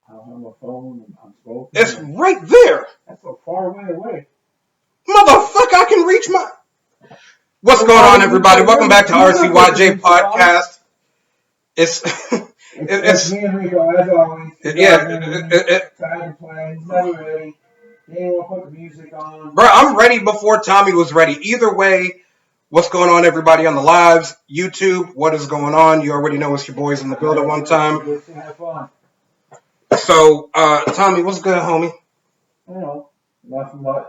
I don't have my phone. I'm spoken. It's right there. That's so far away. Motherfucker, I can reach my... What's going on, everybody? Welcome back to RCYJ Podcast. It's me and Rico, as always. Time to play. He's never ready. He ain't want to put the music on. Bro, I'm ready before Tommy was ready. Either way, what's going on, everybody on the lives, YouTube, what is going on? You already know it's your boys in the building one time. Let's have fun. So, Tommy, what's good, homie? You know, nothing much.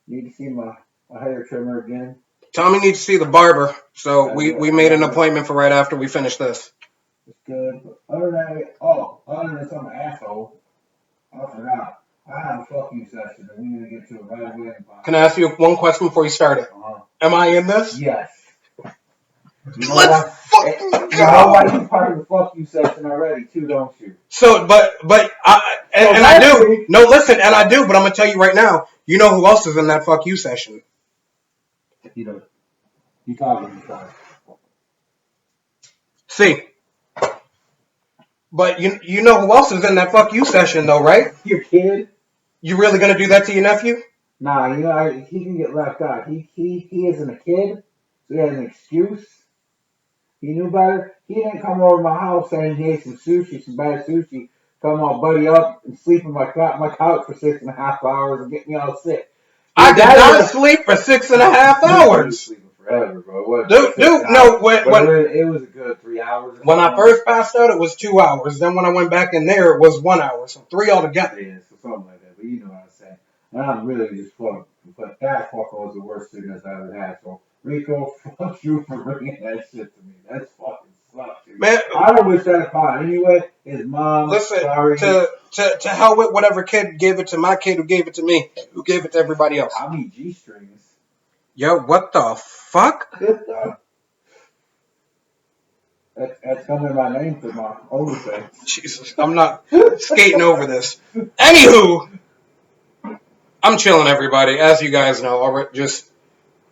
Need to see my hair trimmer again. Tommy needs to see the barber, so we made an appointment for right after we finish this. It's good. But other than some asshole, I forgot. I have a fuck you session, and we need to get to it right away. Can I ask you one question before you start it? Am I in this? Yes. Let's fucking go. You know why you're part of the fuck you session already, too, don't you? So, but I do. No, listen, and I do, but I'm going to tell you right now, you know who else is in that fuck you session? You know, you talking about. See. But you know who else is in that fuck you session, though, right? Your kid. You really going to do that to your nephew? Nah, you know, he can get left out. He isn't a kid, so he has an excuse. He knew better. He didn't come over to my house saying he ate some bad sushi, come all buddy up and sleep on my couch for 6.5 hours and get me all sick. I did not sleep for 6.5 hours. Sleeping forever, bro. Dude, no, it was a good 3 hours. When I first passed out, it was 2 hours. Then when I went back in there, it was 1 hour. So 3 altogether. Yeah, so something like that. But you know what I'm saying. And I'm really just fucked. But that fucking was the worst sickness I ever had. So Rico, fuck you for bringing that shit to me. That's fucking sucks, dude. Man, I don't wish that upon anyway. His mom. Listen, sorry. To hell with whatever kid gave it to my kid who gave it to me, who gave it to everybody else. I mean G-strings. Yo, what the fuck? That's coming in my name for my OnlyFans. Jesus, I'm not skating over this. Anywho, I'm chilling, everybody. As you guys know, just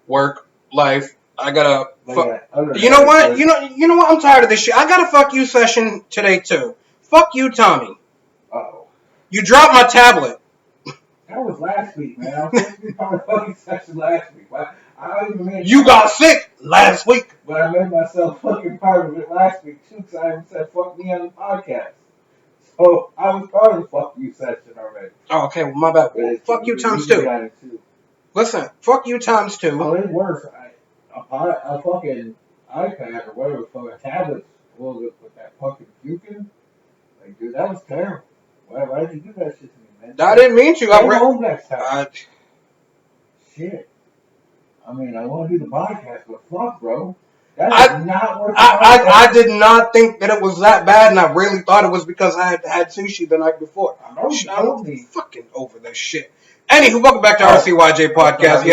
work, life. I gotta. You know what? You know what? I'm tired of this shit. I got a fuck you session today too. Fuck you, Tommy. Uh-oh. You dropped my tablet. That was last week, man. I was supposed to be part of the fucking session last week. You got sick last week. But I made myself fucking part of it last week too, because I haven't said fuck me on the podcast. So I was part of the fuck you session already. Oh, okay. Well, my bad. Fuck you times two. Listen, fuck you times two. Oh, it worse. A fucking iPad or whatever, fucking tablet with that fucking puking. Like, dude, that was terrible. Why did you do that shit to me, man? I didn't mean to. I home next time. Shit. I mean, I want to do the podcast, but fuck, bro. That is not worth it. I did not think that it was that bad, and I really thought it was because I had sushi the night before. I'm fucking over this shit. Anywho, welcome back to RCYJ Podcast.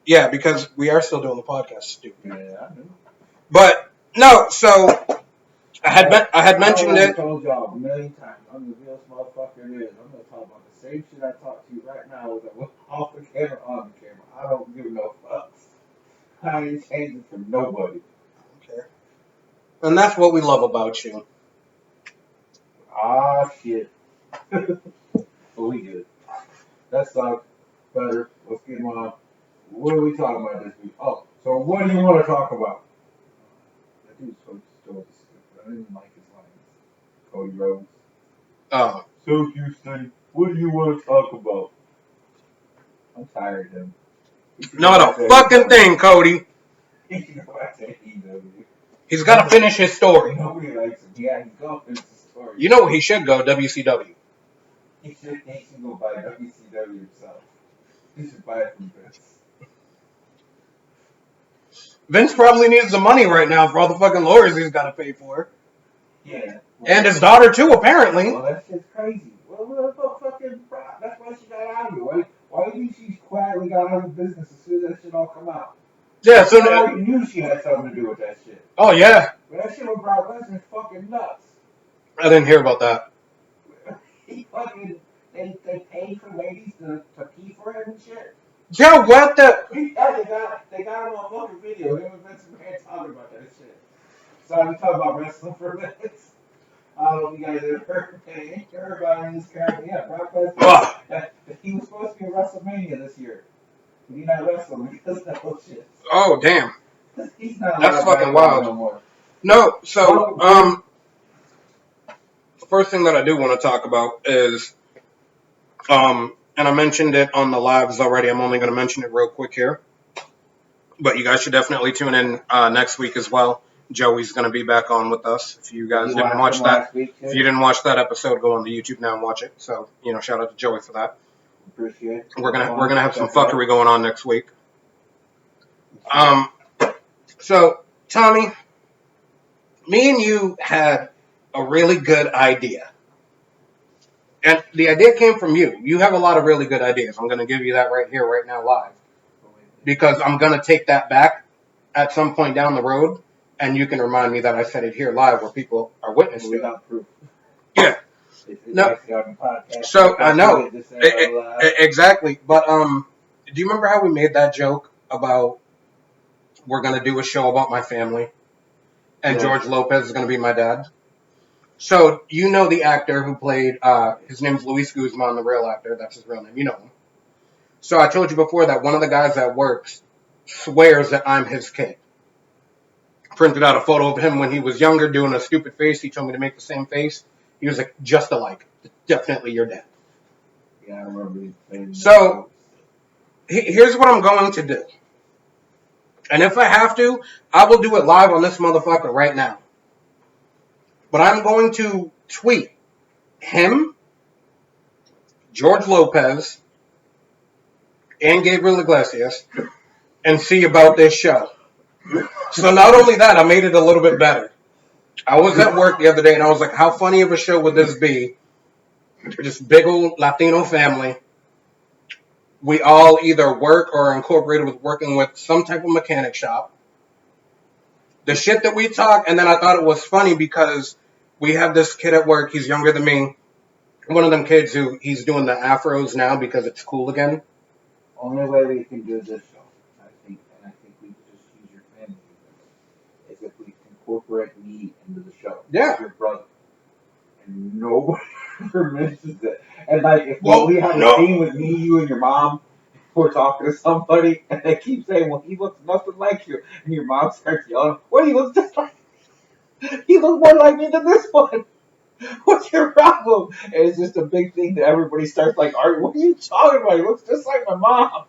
Yes, because we are still doing the podcast. Stupid. Yeah, I know. But no, so I had mentioned it. I told y'all a million times. I'm the realest motherfucker it is. I'm gonna talk about the same shit I talked to you right now. Off the camera, on the camera. I don't give no fucks. I ain't changing for nobody. Okay. And that's what we love about you. Ah, shit. But we good. That sucks. Better. Let's get on. What are we talking about this week? Oh, so what do you want to talk about? That dude's so stupid. I didn't like his lines. Cody Rhodes. Oh. So, Houston, what do you want to talk about? I'm tired of him. Not a fucking thing, Cody. He's got to finish his story. Nobody likes him. Yeah, he's going to finish his story. You know where he should go? WCW. He should go buy WCW himself. He should buy it from Vince. Vince probably needs the money right now for all the fucking lawyers he's got to pay for. Yeah. Well, and his daughter, too, apparently. Well, that shit's crazy. Well, that's why she got out of it. Why do you think she quietly got out of the business as soon as that shit all come out? Yeah, so I already knew she had something to do with that shit. Oh, yeah. But that shit with Brock Lesnar is fucking nuts. I didn't hear about that. He fucking, they paid for ladies to pee for him and shit. Yo, what the? Yeah, they got him on fucking video. Him and Vince McMahon talking about that shit. So I'm talking about wrestling for a minute. I don't know if you guys ever heard about this guy. Yeah, Brock Lesnar. He was supposed to be at WrestleMania this year. But he not wrestling because of that bullshit. Oh, damn. He's not That's allowed fucking back wild. no more. No, so, the first thing that I do want to talk about is, and I mentioned it on the lives already. I'm only going to mention it real quick here. But you guys should definitely tune in next week as well. Joey's going to be back on with us. If you guys didn't watch that, if you didn't watch that episode, go on to YouTube now and watch it. So, shout out to Joey for that. Appreciate it. We're gonna have some fuckery going on next week. So Tommy, me and you had a really good idea. And the idea came from you. You have a lot of really good ideas. I'm going to give you that right here, right now, live. Because I'm going to take that back at some point down the road, and you can remind me that I said it here live where people are witnessing it. Without proof. Yeah. No. So, I know. Exactly. But, do you remember how we made that joke about we're going to do a show about my family, and George Lopez is going to be my dad? So, you know the actor who played, his name's Luis Guzman, the real actor. That's his real name. You know him. So, I told you before that one of the guys that works swears that I'm his kid. Printed out a photo of him when he was younger doing a stupid face. He told me to make the same face. He was like, just alike. Definitely your dad. Yeah, I remember. So, here's what I'm going to do. And if I have to, I will do it live on this motherfucker right now. But I'm going to tweet him, George Lopez, and Gabriel Iglesias, and see about this show. So not only that, I made it a little bit better. I was at work the other day, and I was like, how funny of a show would this be? Just big old Latino family. We all either work or are incorporated with working with some type of mechanic shop. The shit that we talk, and then I thought it was funny because we have this kid at work. He's younger than me. One of them kids who he's doing the afros now because it's cool again. Only way we can do this show, I think we can just use your family, is if we incorporate me into the show. Yeah. Your brother. And nobody ever mentions it. And like, if we have a scene with me, you, and your mom, we're talking to somebody, and they keep saying, well, he looks nothing like you. And your mom starts yelling, well, he looks just like me. He looks more like me than this one. What's your problem? And it's just a big thing that everybody starts like, what are you talking about? He looks just like my mom.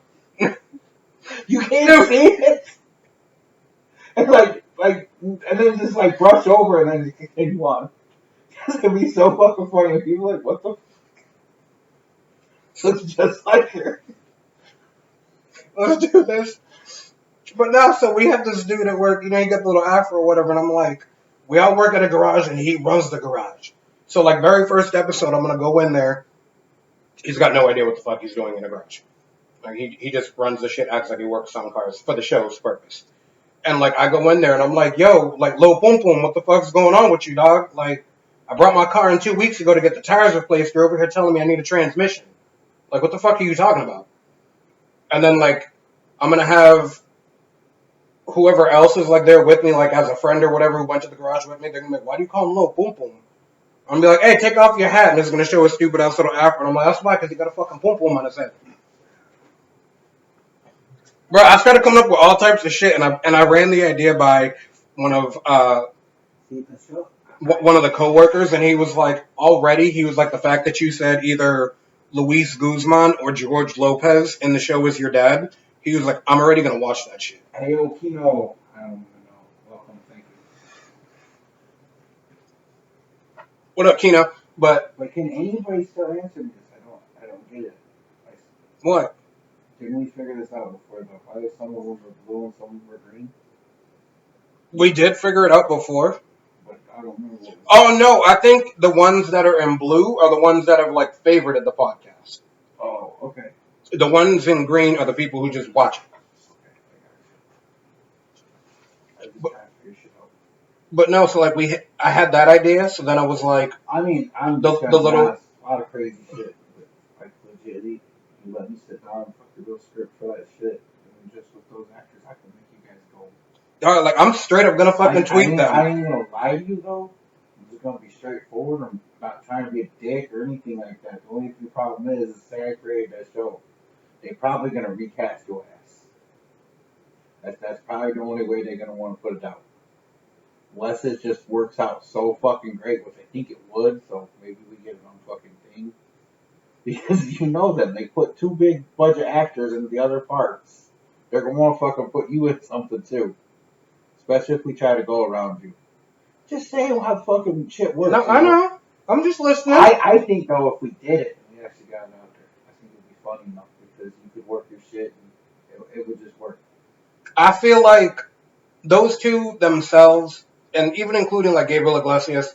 You can't see it. And and then just like brush over and then continue on. It's gonna be so fucking funny. And people are like, what the fuck? Looks just like her. Let's do this. But now, so we have this dude at work, he got the little afro or whatever, and I'm like, we all work at a garage and he runs the garage. So like very first episode, I'm gonna go in there. He's got no idea what the fuck he's doing in the garage. Like he just runs the shit, acts like he works on cars for the show's purpose. And like I go in there and I'm like, yo, like Lil Pum Pum, what the fuck's going on with you, dog? Like I brought my car in 2 weeks ago to get the tires replaced. You're over here telling me I need a transmission. Like what the fuck are you talking about? And then like I'm gonna have whoever else is like there with me, like as a friend or whatever, who went to the garage with me, they're gonna be like, why do you call him Lil Pum Pum? I'm gonna be like, hey, take off your hat, and it's gonna show a stupid ass little afro. And I'm like, that's why, because he got a fucking pum pum on his head. Bro, I started coming up with all types of shit, and I ran the idea by one of the coworkers, and he was like, the fact that you said either Luis Guzman or George Lopez in the show was your dad. He was like, I'm already gonna watch that shit. Hey, Kino. I don't even know. Welcome, thank you. What up, Kino? But can anybody still answer me? I don't get it. What? Didn't we figure this out before though? Why some of them were blue and some of them were green? We did figure it out before. But I don't remember. Oh no, I think the ones that are in blue are the ones that have like favorited the podcast. Oh, okay. The ones in green are the people who just watch it. But no, so like I had that idea, so then I was like, I'm the little a lot of crazy shit. But like legitly, you let me sit down and fucking real script for that shit, and just with those actors, I can make you guys go. Like I'm straight up gonna fucking tweet them. I ain't gonna lie to you though. I'm just gonna be straightforward. I'm not trying to be a dick or anything like that. The only problem is, say I created that show, they're probably gonna recast your ass. That's probably the only way they're gonna want to put it out. Unless it just works out so fucking great, which I think it would. So maybe we get it on fucking thing. Because you know them, they put 2 big budget actors into the other parts. They're gonna want to fucking put you in something too. Especially if we try to go around you. Just saying how fucking shit works. No, I know. I'm just listening. I think though, if we did it and we actually got it out there, I think it would be funny enough because you could work your shit and it would just work. I feel like those two themselves, and even including like Gabriel Iglesias,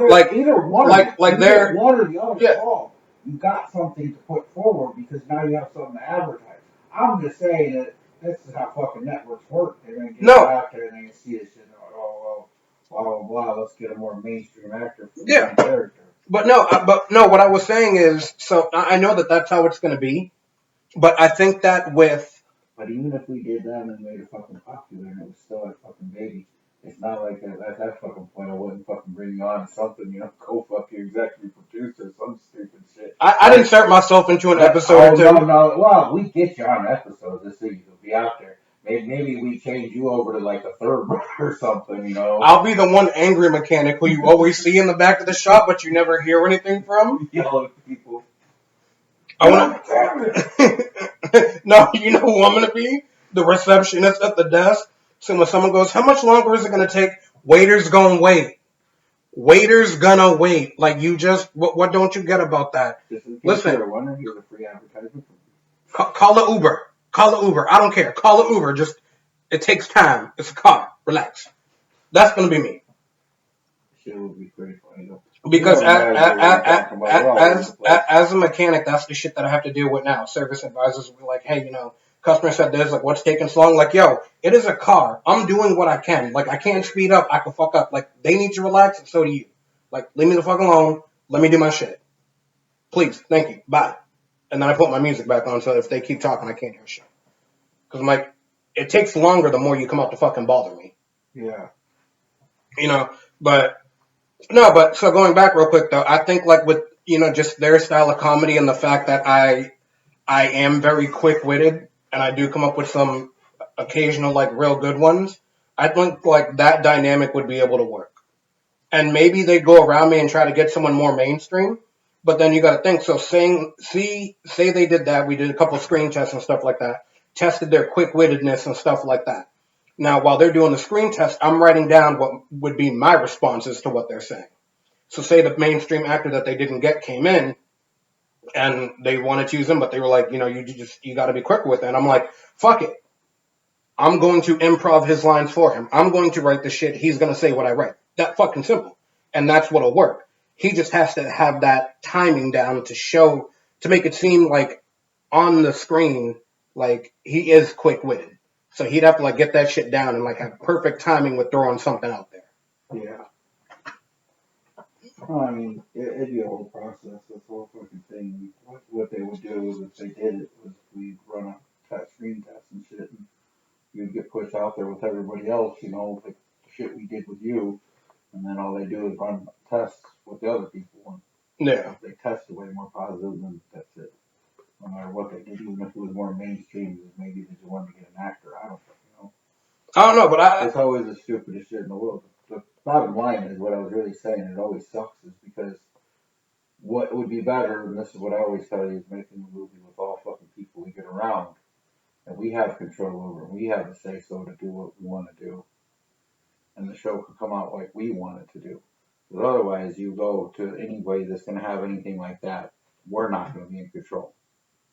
like either one, like they're one or the other. Yeah. You got something to put forward because now you have something to advertise. I'm just saying that this is how fucking networks work. They're gonna get out there and they're gonna see this shit. Oh, blah blah blah. Let's get a more mainstream actor for the character. But no. What I was saying is, so I know that that's how it's gonna be, but I think that with. But even if we did that and made it fucking popular and it was still a fucking baby, it's not like at that fucking point I wouldn't fucking bring you on something, go fucking executive producer, some stupid shit. I'd insert myself into an episode or two. No. Well, we get you on episodes just so you can be out there. Maybe we change you over to like a third or something, I'll be the one angry mechanic who you always see in the back of the shop, but you never hear anything from. Yelling at people. I want to. No, you know who I'm going to be? The receptionist at the desk. So when someone goes, how much longer is it going to take? Waiter's going to wait. Waiter's going to wait. Like, you just, what don't you get about that? Listen. Here's a free advertisement. Call the Uber. Call the Uber. I don't care. Call the Uber. Just, it takes time. It's a car. Relax. That's going to be me. Shit would be pretty funny, though. Because as a mechanic, that's the shit that I have to deal with now. Service advisors will be like, hey, customer said this, like, what's taking so long? Like, yo, it is a car. I'm doing what I can. Like, I can't speed up. I can fuck up. Like, they need to relax, and so do you. Like, leave me the fuck alone. Let me do my shit. Please. Thank you. Bye. And then I put my music back on, so if they keep talking, I can't hear shit. Because I'm like, it takes longer the more you come out to fucking bother me. Yeah. But... No, but so going back real quick though, I think like with just their style of comedy and the fact that I am very quick-witted and I do come up with some occasional like real good ones, I think like that dynamic would be able to work. And maybe they go around me and try to get someone more mainstream, but then you got to think. So say they did that, we did a couple screen tests and stuff like that, tested their quick-wittedness and stuff like that. Now, while they're doing the screen test, I'm writing down what would be my responses to what they're saying. So say the mainstream actor that they didn't get came in and they wanted to use him, but they were like, you got to be quicker with it. And I'm like, fuck it. I'm going to improv his lines for him. I'm going to write the shit. He's going to say what I write. That fucking simple. And that's what'll work. He just has to have that timing down to make it seem like on the screen, like he is quick-witted. So he'd have to like get that shit down and like have perfect timing with throwing something out there. Yeah. Well, I mean, it'd be a whole process. This whole fucking thing. What they would do is if they did it was we'd run a screen test and shit, and you'd get pushed out there with everybody else. Like the shit we did with you, and then all they do is run tests with the other people. And they test way more positive, and that's it. No matter what they did, even if it was more mainstream, maybe they just wanted to get an actor. I don't know, but it's always the stupidest shit in the world. The bottom line is what I was really saying. It always sucks is because what would be better, and this is what I always tell you, is making a movie with all fucking people we get around, and we have control over, and we have the say so to do what we want to do, and the show could come out like we want it to do. But otherwise, you go to anybody that's going to have anything like that, we're not going to be in control.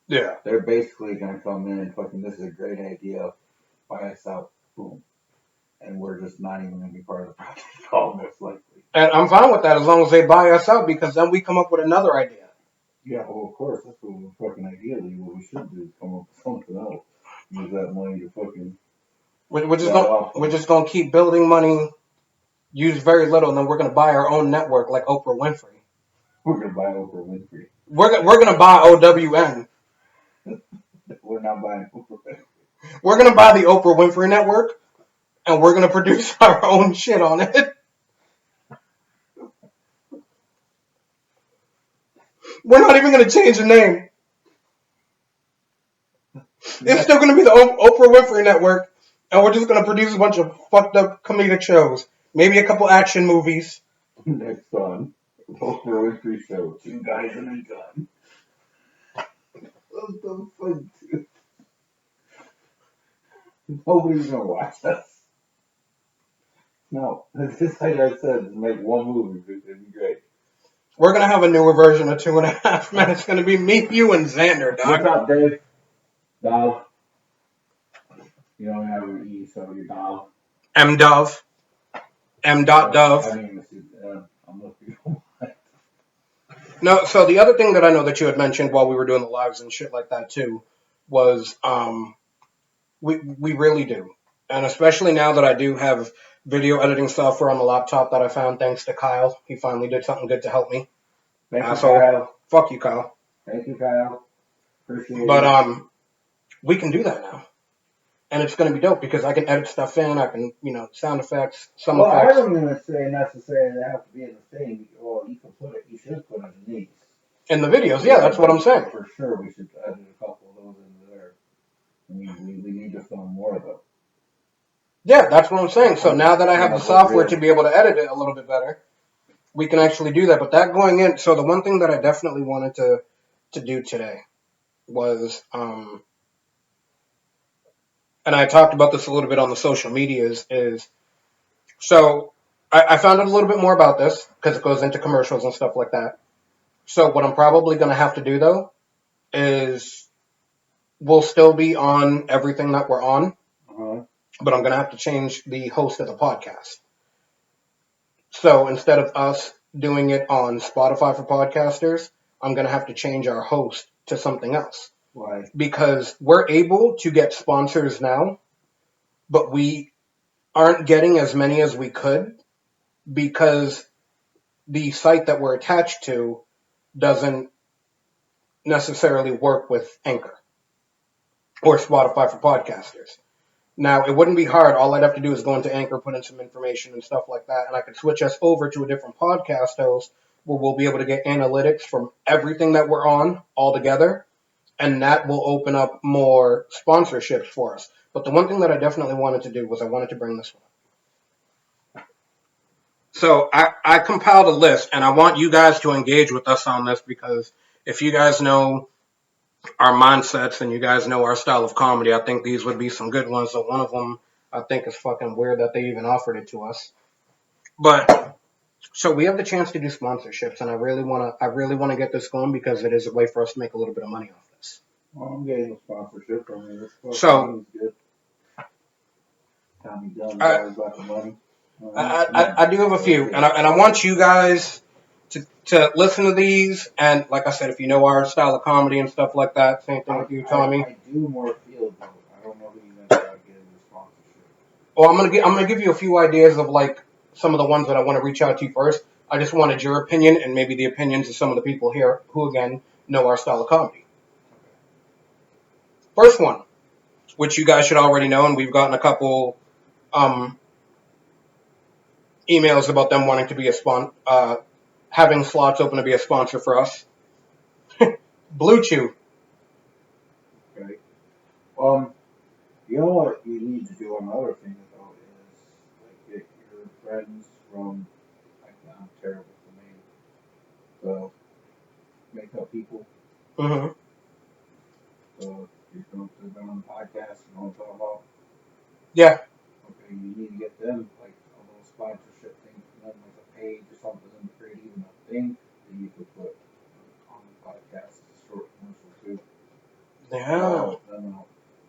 Yeah. They're basically going to come in and fucking, this is a great idea, buy us out, boom. And we're just not even going to be part of the project at all, most likely. And I'm fine with that as long as they buy us out, because then we come up with another idea. Yeah, well, of course, that's what ideally what we should do is come up with something else. Use that money to fucking... We're just going to keep building money, use very little, and then we're going to buy our own network like Oprah Winfrey. We're going to buy Oprah Winfrey. We're going to buy OWN. We're not buying Oprah Winfrey. We're going to buy the Oprah Winfrey Network, and we're going to produce our own shit on it. We're not even going to change the name. It's still going to be the Oprah Winfrey Network, and we're just going to produce a bunch of fucked up comedic shows. Maybe a couple action movies. Next on Oprah Winfrey Show, 2 guys and a gun. What the fuck, dude? Nobody's gonna watch us. No, it's like I said, make one movie, it'd be great. We're going to have a newer version of 2.5 Men. It's going to be me, you, and Xander, dog. What's up, Dave? Dove. You don't have an E, so you're Dove. M. Dove. M. Dove. I mean, I'm looking for one. No, so the other thing that I know that you had mentioned while we were doing the lives and shit like that too was we really do. And especially now that I do have video editing software on the laptop that I found thanks to Kyle. He finally did something good to help me. Thank you, Kyle. Fuck you, Kyle. Thank you, Kyle. Appreciate it. But we can do that now. And it's going to be dope because I can edit stuff in. I can, sound effects, some effects. I don't even say necessarily they have to be in the thing. Well, you should put underneath. In the videos, yeah, that's what I'm saying. For sure, we should edit a couple of those into there. We need to film more of them. Yeah, that's what I'm saying. So now that I have the software to be able to edit it a little bit better, we can actually do that. But that going in, so the one thing that I definitely wanted to do today was, and I talked about this a little bit on the social medias, so I found out a little bit more about this because it goes into commercials and stuff like that. So what I'm probably going to have to do, though, is we'll still be on everything that we're on, but I'm going to have to change the host of the podcast. So instead of us doing it on Spotify for podcasters, I'm going to have to change our host to something else. Why? Because we're able to get sponsors now, but we aren't getting as many as we could because the site that we're attached to doesn't necessarily work with Anchor or Spotify for podcasters. Now, it wouldn't be hard. All I'd have to do is go into Anchor, put in some information and stuff like that, and I could switch us over to a different podcast host where we'll be able to get analytics from everything that we're on all together. And that will open up more sponsorships for us. But the one thing that I definitely wanted to do was I wanted to bring this one. So I compiled a list, and I want you guys to engage with us on this because if you guys know our mindsets and you guys know our style of comedy, I think these would be some good ones. So one of them I think is fucking weird that they even offered it to us. But so we have the chance to do sponsorships, and I really want to get this going because it is a way for us to make a little bit of money off this. Well, I'm getting a sponsorship from you. So, good. Tommy Dunn always got the money. I do have a few, and I want you guys to listen to these. And like I said, if you know our style of comedy and stuff like that, same thing with you, Tommy. I do more field though. I don't know who you guys got getting the sponsorship. Well, I'm gonna give you a few ideas of like some of the ones that I want to reach out to you first. I just wanted your opinion and maybe the opinions of some of the people here who, again, know our style of comedy. First one, which you guys should already know, and we've gotten a couple emails about them wanting to be having slots open to be a sponsor for us. Blue Chew. Okay. You know what you need to do another thing though is like get your friends from I'm terrible for names. So makeup people. Mm-hmm. So you're going to them on the podcast and want to talk about. Yeah. Okay, you need to get them like a little sponsorship thing for them, like a page or something, and create even a thing that you could put on the podcast as a short commercial too. Yeah.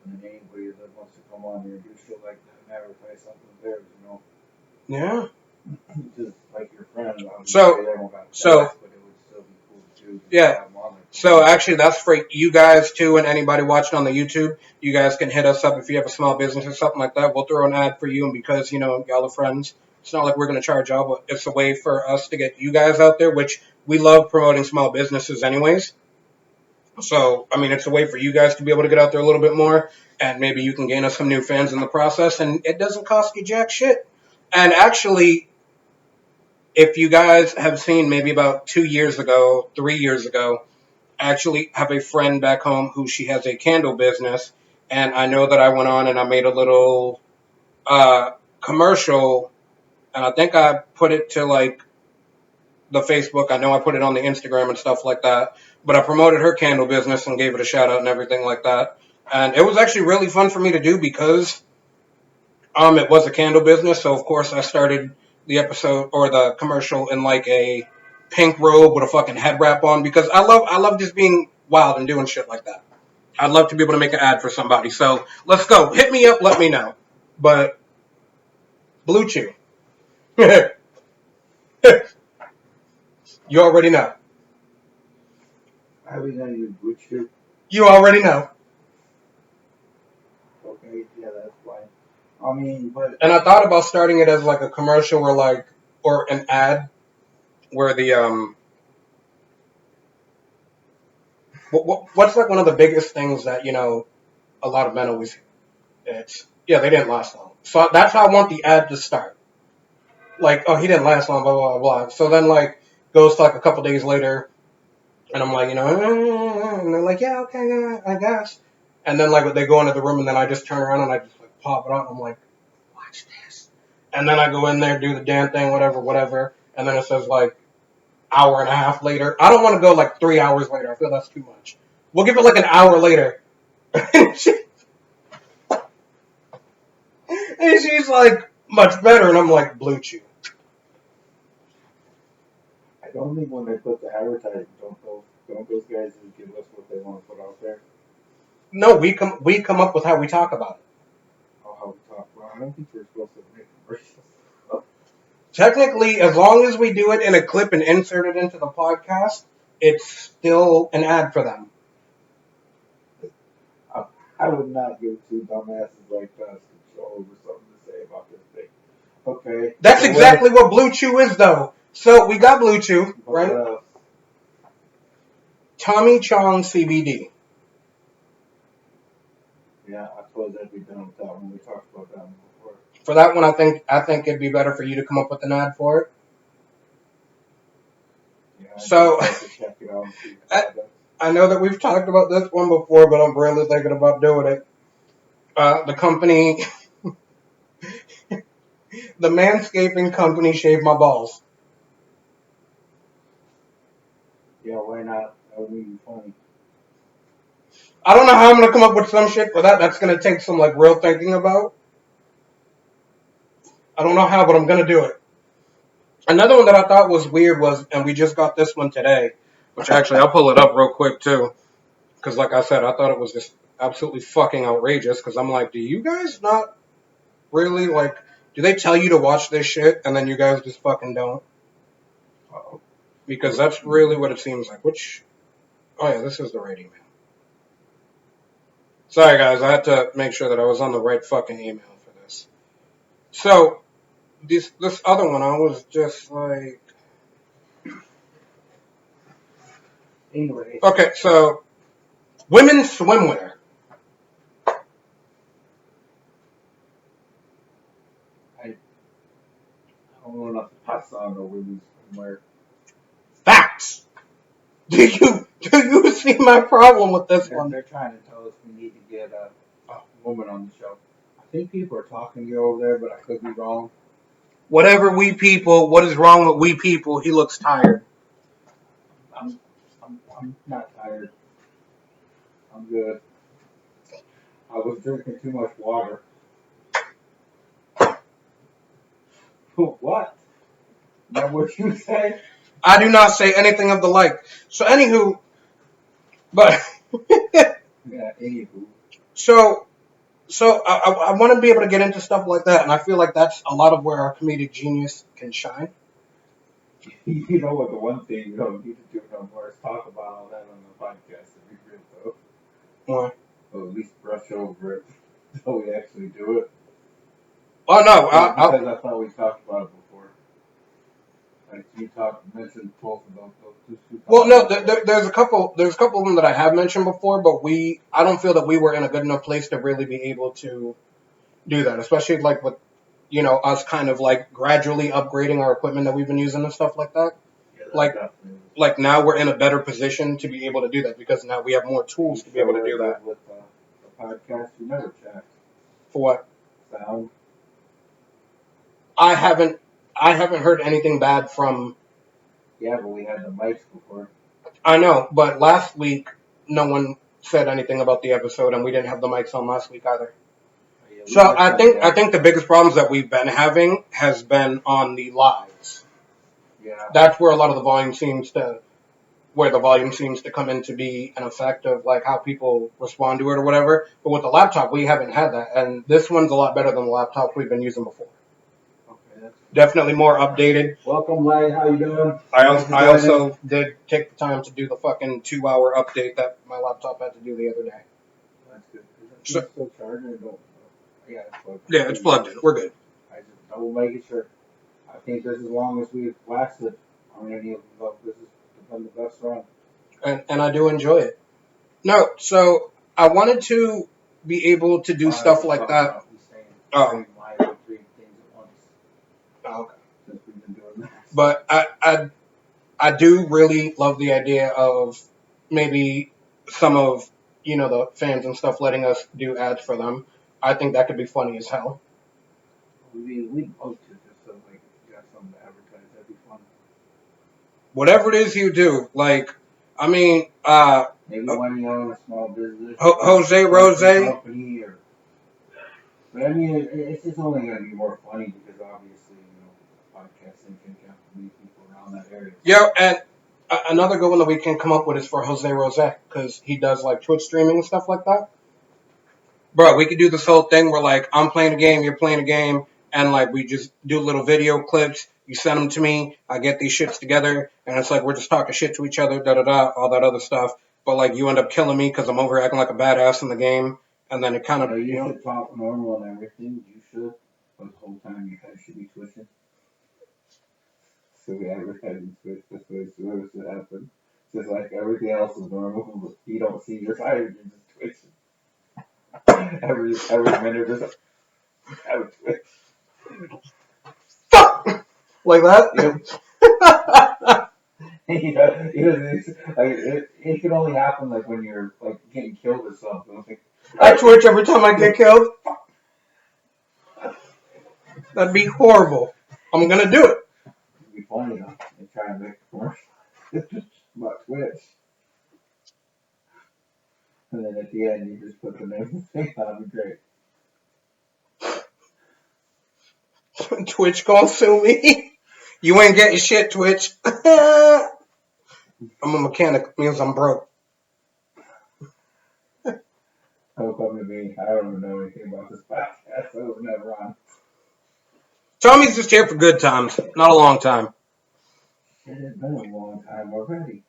And anybody that wants to come on here and do shit like that and advertise something of theirs, Yeah. Just like your friend. So but it would still be cool too. Yeah. So actually, that's for you guys too, and anybody watching on the YouTube. You guys can hit us up if you have a small business or something like that. We'll throw an ad for you, and because y'all are friends, it's not like we're going to charge y'all, but it's a way for us to get you guys out there, which we love promoting small businesses anyways. So, I mean, it's a way for you guys to be able to get out there a little bit more, and maybe you can gain us some new fans in the process, and it doesn't cost you jack shit. And actually, if you guys have seen maybe about 2 years ago, 3 years ago, I actually have a friend back home who she has a candle business, and I know that I went on and I made a little uh, commercial, and I think I put it to like the Facebook. I know I put it on the Instagram and stuff like that. But I promoted her candle business and gave it a shout out and everything like that. And it was actually really fun for me to do because it was a candle business. So of course I started the episode or the commercial in like a pink robe with a fucking head wrap on because I love just being wild and doing shit like that. I'd love to be able to make an ad for somebody. So let's go. Hit me up, let me know. But Blue Chew. You already know. How are we gonna use Blue Chew? You already know. Okay, yeah, that's fine. I mean, but And I thought about starting it as like a commercial or like or an ad where the what's like one of the biggest things that a lot of men always it's yeah they didn't last long. So that's how I want the ad to start. Like oh he didn't last long blah blah blah. So then like goes to like a couple days later and I'm like and they're like yeah okay yeah I guess. And then like they go into the room and then I just turn around and I just like pop it on. I'm like watch this. And then I go in there, do the damn thing, whatever. And then it says like hour and a half later. I don't want to go like 3 hours later. I feel that's too much. We'll give it like an hour later. and she's like, much better. And I'm like, Blue Chew. I don't think when they put the advertising, don't those guys just give us what they want to put out there? No, we come up with how we talk about it. Oh, how we talk. Well, I don't think we're supposed to make commercials. Technically, as long as we do it in a clip and insert it into the podcast, it's still an ad for them. I would not give two dumbasses like us control over something to say about this thing. Okay. That's exactly what Blue Chew is, though. So we got Blue Chew, right? Tommy Chong CBD. Yeah, I suppose that'd be done with that one. We talked about that one before. For that one, I think it'd be better for you to come up with an ad for it. Yeah, so check it out. I know that we've talked about this one before, but I'm really thinking about doing it. The company, the manscaping company, shaved my balls. Yeah, why not? That would be funny. I don't know how I'm gonna come up with some shit for that. That's gonna take some like real thinking about. I don't know how, but I'm gonna do it. Another one that I thought was weird was, and we just got this one today, which actually I'll pull it up real quick too, because like I said, I thought it was just absolutely fucking outrageous. Because I'm like, do you guys not really like? Do they tell you to watch this shit and then you guys just fucking don't? Because that's really what it seems like. Oh yeah, this is the rating mail. Sorry guys, I had to make sure that I was on the right fucking email for this. So, this other one, I was just like... Anyway. Okay, so, women's swimwear. I don't know enough to pass on the women's swimwear. Facts! Do you see my problem with this one? They're trying to tell us we need to get a woman on the show. I think people are talking to you over there, but I could be wrong. Whatever we people, what is wrong with we people? He looks tired. I'm not tired. I'm good. I was drinking too much water. What? Is that what you say? I do not say anything of the like. So, anywho, but... Yeah, anywho. So I want to be able to get into stuff like that, and I feel like that's a lot of where our comedic genius can shine. You know what? The one thing you don't need to do no more is talk about all that on the podcast. To be real, though. Why? Or at least brush over it until we actually do it. Oh no! Because I thought we talked about it before. Like you mentioned both of those two. Well, no, there's a couple of them that I have mentioned before, but I don't feel that we were in a good enough place to really be able to do that, especially like with us kind of like gradually upgrading our equipment that we've been using and stuff like that. Yeah, Like now we're in a better position to be able to do that because now we have more tools to be able to do that. With the podcast, you never checked. For what? Sound. I haven't heard anything bad from. Yeah, but we had the mics before. I know, but last week no one said anything about the episode, and we didn't have the mics on last week either. Yeah, so I think the biggest problems that we've been having has been on the lives. Yeah. That's where a lot of the volume seems to come in to be an effect of like how people respond to it or whatever. But with the laptop, we haven't had that, and this one's a lot better than the laptop we've been using before. Definitely more updated. Welcome, Lane. How you doing? I also did take the time to do the fucking 2-hour update that my laptop had to do the other day. That's good. Is it still charging? Yeah, it's plugged in. We're good. I just double making sure. I think this is as long as we've lasted on any of them. This has been the best run. And I do enjoy it. No, so I wanted to be able to do stuff like that. Oh. Okay. But I do really love the idea of maybe some of the fans and stuff letting us do ads for them. I think that could be funny as hell. We post it just so like you got something to advertise. That'd be fun. Whatever it is you do, like I mean, maybe when you own a small business, Jose Rose. Company or, but I mean, it's just only going to be more funny because obviously, podcasting can meet people around that area. Yeah, and another good one that we can come up with is for Jose Rose because he does like Twitch streaming and stuff like that. Bro, we could do this whole thing where like I'm playing a game, you're playing a game, and like we just do little video clips. You send them to me, I get these shits together, and it's like we're just talking shit to each other, all that other stuff. But like you end up killing me because I'm over acting like a badass in the game, and then it kind of you should talk normal and everything. You should, but the whole time you kind of should be twitching. So we advertising Twitch. That's what should happen. Just like everything else is normal, but you don't see your fire, you're just twitching. Every minute, just have a twitch. Fuck! Like that? Yep. It can only happen like when you're like getting killed or something. I twitch every time I get killed. That'd be horrible. I'm gonna do it. It'd be funny though. They try and make a commercial about Twitch. And then at the end you just put the name of the thing. That'd be great. Twitch gonna sue me. You ain't getting shit, Twitch. I'm a mechanic. Means I'm broke. Don't come to me. I don't even know anything about this podcast. I was never on. Tommy's just here for good times, not a long time. It has been a long time already.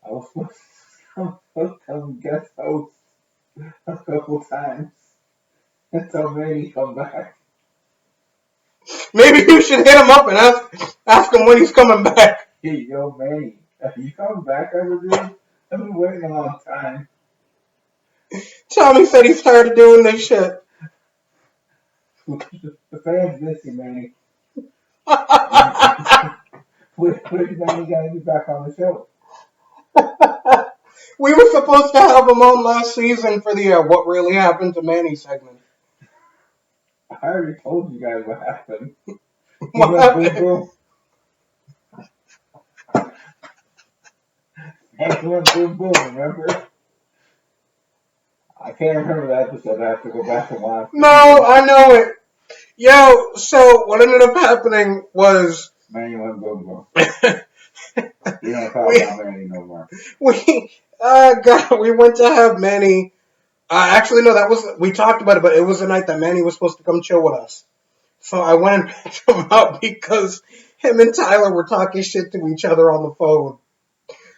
I was supposed to come guest host a couple times until Manny come back. Maybe you should hit him up and ask him when he's coming back. Hey, yo, Manny, are you coming back ever, dude? I've been waiting a long time. Tommy said he's tired of doing this shit. The fans miss you, Manny. Where's Manny gonna be back on the show? We were supposed to have him on last season for the What Really Happened to Manny segment. I already told you guys what happened. What happened? Boom, boom. And went boom, boom, remember? I can't remember the episode. I have to go back and watch. No, I know it. Yo, so what ended up happening was... Manny went boom, boom. You don't talk about Manny no more. We went to have Manny... actually, no, we talked about it, but it was the night that Manny was supposed to come chill with us. So I went and picked him up because him and Tyler were talking shit to each other on the phone.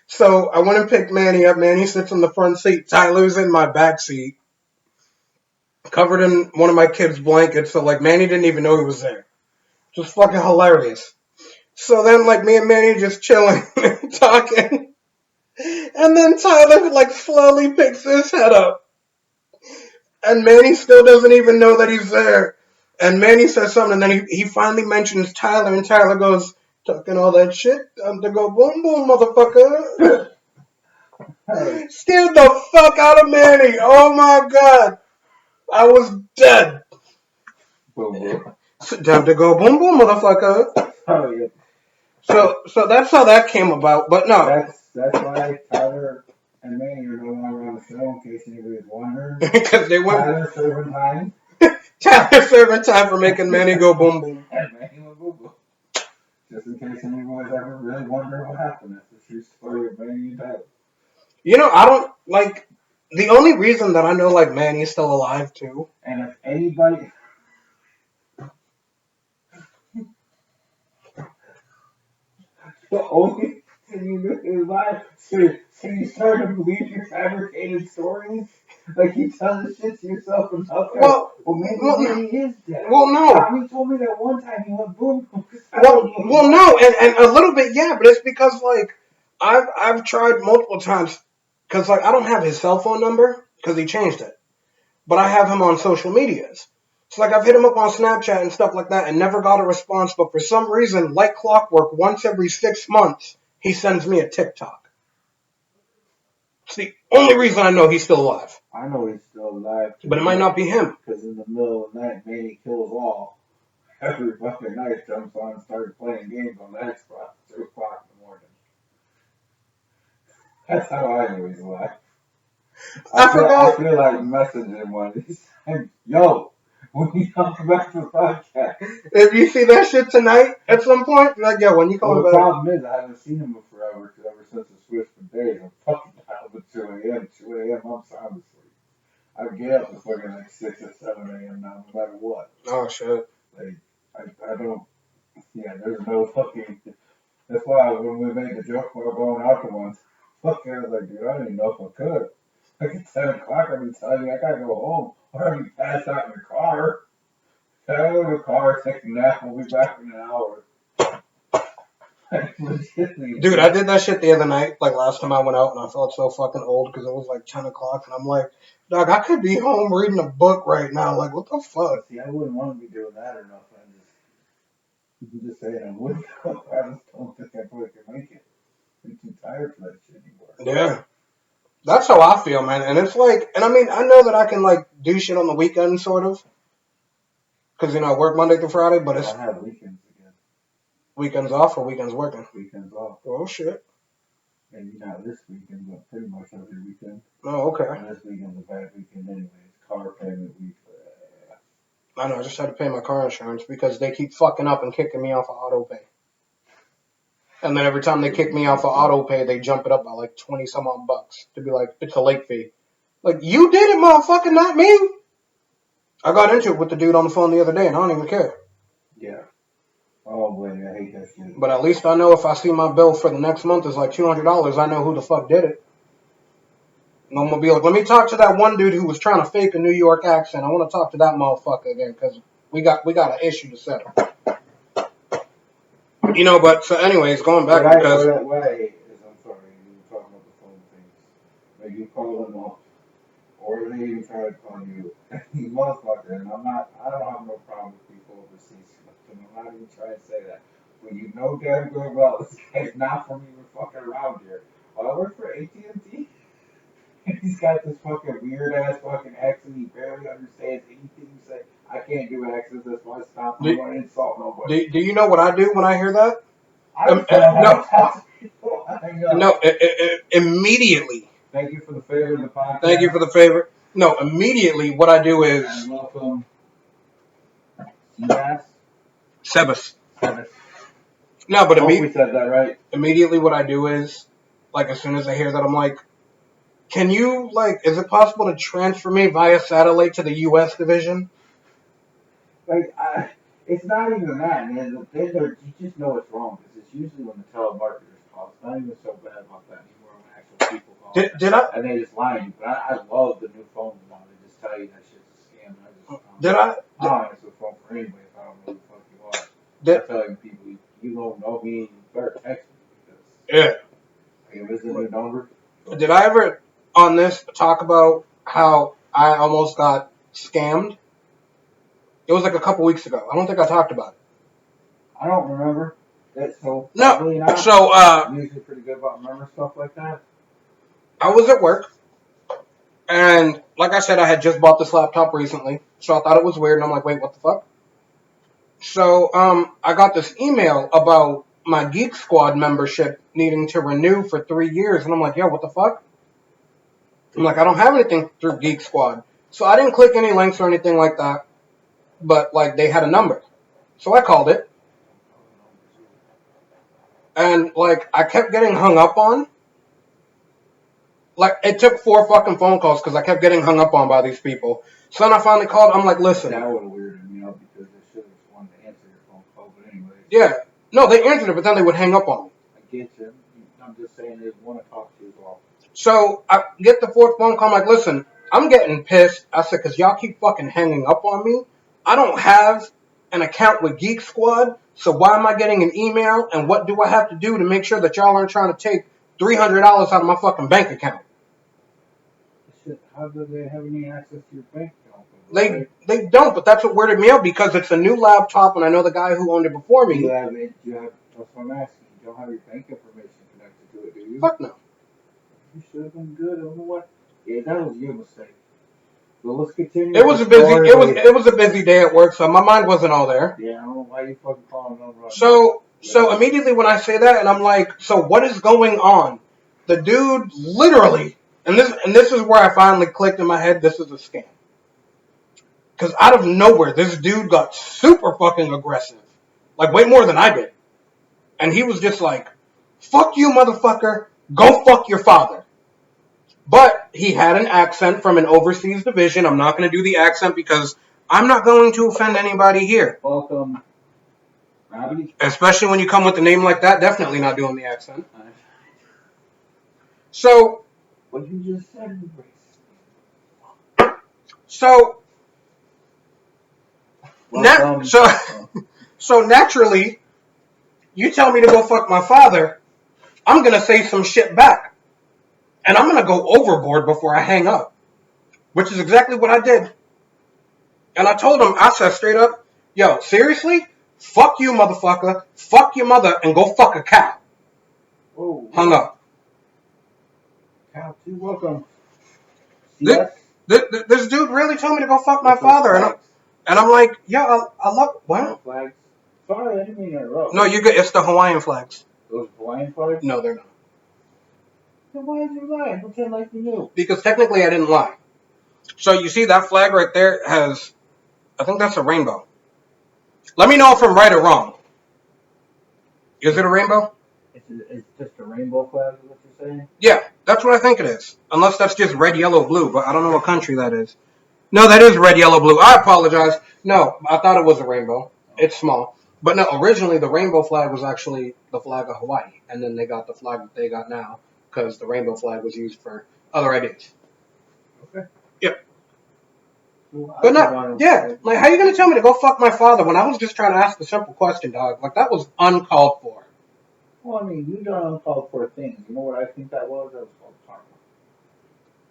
So I went and picked Manny up. Manny sits in the front seat. Tyler's in my back seat, covered in one of my kids' blankets. So, like, Manny didn't even know he was there. Just fucking hilarious. So then, like, me and Manny just chilling and talking. And then Tyler, like, slowly picks his head up. And Manny still doesn't even know that he's there. And Manny says something, and then he finally mentions Tyler, and Tyler goes, talking all that shit, time to go boom boom, motherfucker. Scared the fuck out of Manny. Oh my god. I was dead. Boom, boom. Time to go boom boom, motherfucker. Oh, yeah. So that's how that came about. But no, That's why Tyler and Manny are no longer on the show, in case anybody's wondering. because they went Tyler serving time. Tyler serving time for making Manny go boom boom. And Manny went boom boom. Just in case anybody's ever really wondering what happened. That's the true story of Manny and Tyler. You know, I don't like the only reason that I know like Manny's still alive too. And if anybody, the only thing you knew in his life, so you start to believe your fabricated stories. Like you tell the shit to yourself and nothing. Well, maybe he is dead. Well, no. Tommy told me that one time he went boom. Well, no, and a little bit, yeah, but it's because like I've tried multiple times because like I don't have his cell phone number because he changed it, but I have him on social medias. So like I've hit him up on Snapchat and stuff like that and never got a response. But for some reason, like clockwork, once every 6 months he sends me a TikTok. It's the only reason I know he's still alive. I know he's still alive. But it might not be him. Because in the middle of the night, Manny kills all. Every fucking night jumps on and starts playing games on the Xbox at 2 o'clock in the morning. That's how I know he's alive. I feel like messaging him one of these times. Yo, when you come back to the podcast. If you see that shit tonight at some point, like, yo, when you come back. The problem is I haven't seen him in forever because ever since the switch from days, I'm fucking out at 2 a.m. 2 a.m. I'm sound asleep. I get up at fucking like 6 or 7 a.m. now, no matter what. Oh, shit. Like, I don't, there's no fucking, that's why when we made the joke about going out to once, fuck, I was like, dude, I don't even know if I could. Like at 7 o'clock, I'd be telling you, I gotta go home. Or I'd be passed out in the car. I go to the car, take a nap, we'll be back in an hour. Dude, I did that shit the other night, like last time I went out, and I felt so fucking old because it was like 10 o'clock, and I'm like, dog, I could be home reading a book right now. Like, what the fuck? See, I wouldn't want to be doing that or nothing. I'm just saying, I would. I just don't think I can make it. I'm too tired for that shit anymore. Yeah. That's how I feel, man. And it's like, and I mean, I know that I can, like, do shit on the weekend, sort of. Because, you know, I work Monday through Friday, but it's. I have weekends again. Weekends off or weekends working? Weekends off. Oh, shit. Maybe not this weekend, but pretty much every weekend. Oh, okay. And this weekend's a bad weekend anyway. It's car payment week. I know, I just had to pay my car insurance because they keep fucking up and kicking me off of auto pay. And then every time they kick me off of auto pay, they jump it up by like 20 some odd bucks to be like, it's a late fee. Like, you did it, motherfucker, not me. I got into it with the dude on the phone the other day, and I don't even care. Yeah. Oh, boy, I hate that shit. But at least I know if I see my bill for the next month is like $200, I know who the fuck did it. And I'm going to be like, let me talk to that one dude who was trying to fake a New York accent. I want to talk to that motherfucker again, because we got an issue to settle. You know, but, so anyways, going back because... What I hate is, I'm sorry, you were talking about the phone things. Like, you call them up, or they even try to call you. You motherfucker, and I don't have no problem with people overseas. I'm not even trying to say that. But you know damn good well, this guy's not from even fucking around here. Well, I work for AT&T. He's got this fucking weird ass fucking accent. He barely understands anything you say. I can't do accents. That's why I stopped. I don't want to insult nobody. Do you know what I do when I hear that? No, immediately. Thank you for the favor of the podcast. Thank you for the favor. No, immediately what I do is... And welcome. Sebas? Sebas. No, but we said that right. Immediately what I do is, like, as soon as I hear that, I'm like, can you, like, is it possible to transfer me via satellite to the U.S. division? Like, it's not even that, man. You just know it's wrong, because it's usually when the telemarketers call. It's not even so bad about that anymore when actual people call. Did I? And they just lie to you. But I love the new phones now. They just tell you that shit's a scam. I don't answer the phone for anybody if I don't know who the fuck you are. I'm telling people, you don't know me, you better text me. Yeah. Like, is it your number? Did I ever, on this, talk about how I almost got scammed? It was like a couple weeks ago. I don't think I talked about it. I don't remember it, so No. probably not. So, I'm usually pretty good about remembering stuff like that. I was at work, and like I said, I had just bought this laptop recently, so I thought it was weird, and I'm like, wait, what the fuck? So, I got this email about my Geek Squad membership needing to renew for 3 years, and I'm like, yo, what the fuck? I'm like, I don't have anything through Geek Squad. So I didn't click any links or anything like that, but, like, they had a number. So I called it, and, like, I kept getting hung up on. Like, it took 4 fucking phone calls because I kept getting hung up on by these people. So then I finally called. I'm like, listen. That would have weirded me out because they should have just wanted to answer your phone call. But anyway. Yeah. No, they answered it, but then they would hang up on me. I get you. I'm just saying they want to talk to you as well. So I get the 4th phone call. I'm like, listen, I'm getting pissed. I said, because y'all keep fucking hanging up on me. I don't have an account with Geek Squad, so why am I getting an email? And what do I have to do to make sure that y'all aren't trying to take $300 out of my fucking bank account? Shit, how do they have any access to your bank account? They don't, but that's what weirded me out because it's a new laptop, and I know the guy who owned it before me. You have, that's what I'm asking. You don't have your bank information connected to it, do you? Fuck no. You should have been good. I don't know what. Yeah, that was your mistake. So let's continue. It was a busy day at work, so my mind wasn't all there. Yeah, I don't know why you fucking calling them. So immediately when I say that, and I'm like, so what is going on? The dude literally, and this is where I finally clicked in my head. This is a scam. Because out of nowhere, this dude got super fucking aggressive, like way more than I did, and he was just like, "Fuck you, motherfucker! Go fuck your father." But he had an accent from an overseas division. I'm not going to do the accent because I'm not going to offend anybody here. Welcome, Robbie. Especially when you come with a name like that, definitely not doing the accent. So, what you just said so naturally, you tell me to go fuck my father, I'm going to say some shit back. And I'm going to go overboard before I hang up. Which is exactly what I did. And I told him, I said straight up, yo, seriously? Fuck you, motherfucker. Fuck your mother and go fuck a cow. Whoa. Hung up. Cow, too, welcome. This dude really told me to go fuck my father. And I'm like, yo, I love, what? Flags. Sorry, I didn't mean to interrupt. No, it's the Hawaiian flags. Those Hawaiian flags? No, they're not. Then why did you lie? Pretend like you knew. Because technically I didn't lie. So you see that flag right there has, I think that's a rainbow. Let me know if I'm right or wrong. Is it a rainbow? It's just a rainbow flag, is what you're saying? Yeah, that's what I think it is. Unless that's just red, yellow, blue, but I don't know what country that is. No, that is red, yellow, blue. I apologize. No, I thought it was a rainbow. It's small. But no, originally the rainbow flag was actually the flag of Hawaii. And then they got the flag that they got now because the rainbow flag was used for other ideas. Okay. Yep. But no, yeah. Like, how you going to tell me to go fuck my father when I was just trying to ask a simple question, dog? Like, that was uncalled for. Well, I mean, you done uncalled for things. You know what I think that was? That was called karma.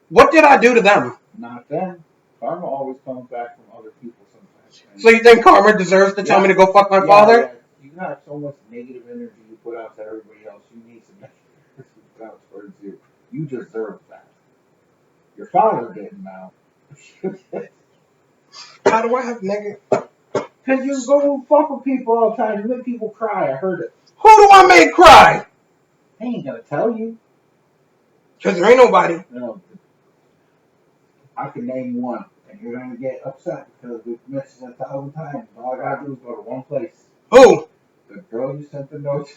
What did I do to them? Not them. Karma always comes back from other people sometimes. So you think karma deserves to tell me to go fuck my father? Yeah. You got so much negative energy you put out to everybody else. You need some negative energy put out towards you. You deserve that. Your father didn't now. How do I have negative? Because you go fuck with people all the time. You make people cry. I heard it. Who do I make cry? I ain't gonna tell you. Because there ain't nobody. No. I can name one. And you're gonna get upset because we've mentioned it 1,000 times. All I gotta do is go to one place. Who? The girl you sent the notes.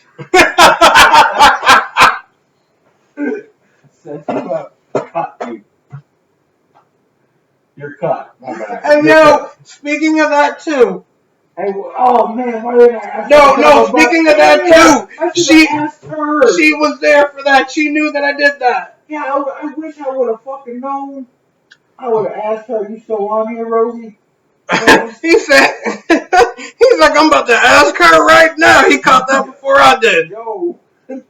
Sent you up. Cut you. You're cut. My bad. And yo, speaking of that too. Hey, oh man, why didn't I ask her? No, speaking of that too. She asked her. She was there for that. She knew that I did that. Yeah, I wish I would have fucking known. I would have asked her, you still on here, Rosie? He said, he's like, I'm about to ask her right now. He caught that before I did. Yo, you